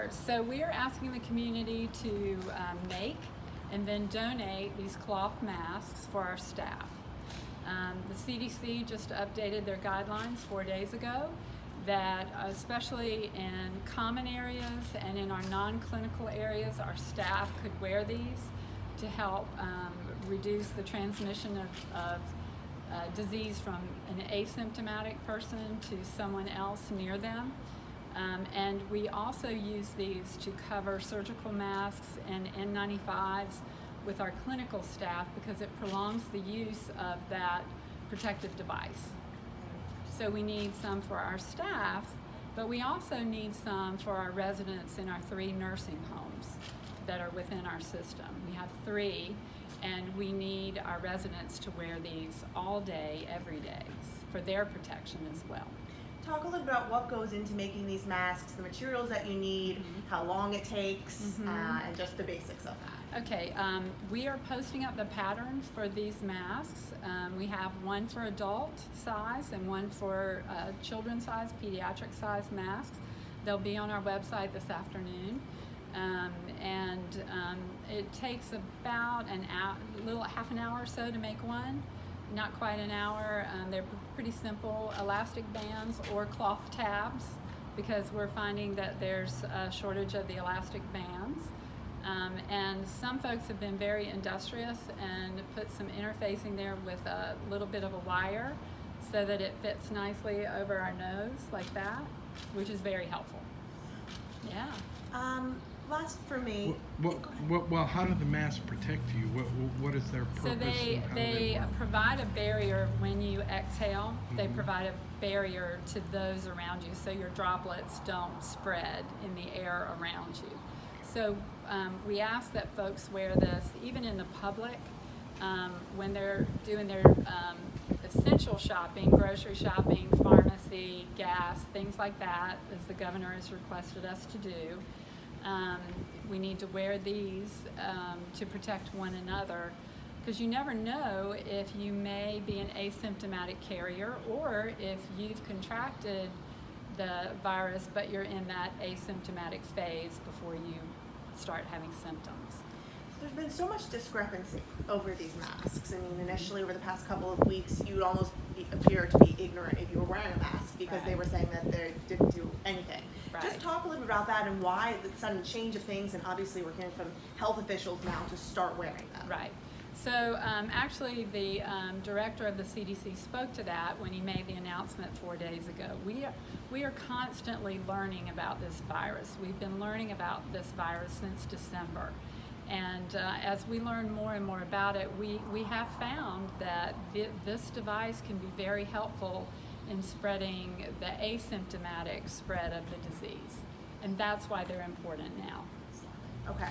Sure. So we are asking the community to make and then donate these cloth masks for our staff. The CDC just updated their guidelines 4 days ago that especially in common areas and in our non-clinical areas, our staff could wear these to help reduce the transmission of disease from an asymptomatic person to someone else near them. And we also use these to cover surgical masks and N95s with our clinical staff because it prolongs the use of that protective device. So we need some for our staff, but we also need some for our residents in our 3 nursing homes that are within our system. We have 3, and we need our residents to wear these all day, every day, for their protection as well. Talk a little about what goes into making these masks, the materials that you need, how long it takes, and just the basics of that. Okay, we are posting up the patterns for these masks. We have one for adult size and one for children's size, pediatric size masks. They'll be on our website this afternoon. It takes about half an hour or so to make one. Not quite an hour. They're pretty simple elastic bands or cloth tabs because we're finding that there's a shortage of the elastic bands. And some folks have been very industrious and put some interfacing there with a little bit of a wire so that it fits nicely over our nose like that, which is very helpful. Yeah. Last for me. Well, how do the masks protect you? What is their purpose? So they provide a barrier when you exhale. They provide a barrier to those around you so your droplets don't spread in the air around you. So we ask that folks wear this even in the public when they're doing their essential shopping, grocery shopping, pharmacy, gas, things like that, as the governor has requested us to do. We need to wear these to protect one another because you never know if you may be an asymptomatic carrier or if you've contracted the virus but you're in that asymptomatic phase before you start having symptoms. There's been so much discrepancy over these masks. I mean, initially over the past couple of weeks, you would almost appear to be ignorant if you were wearing a mask because they were saying that they didn't do anything. Right. Just talk a little bit about that and why the sudden change of things, and obviously we're hearing from health officials now to start wearing them. Right. So actually the director of the CDC spoke to that when he made the announcement 4 days ago. We are constantly learning about this virus. We've been learning about this virus since December. And as we learn more and more about it, we have found that this device can be very helpful in spreading the asymptomatic spread of the disease. And that's why they're important now. Okay.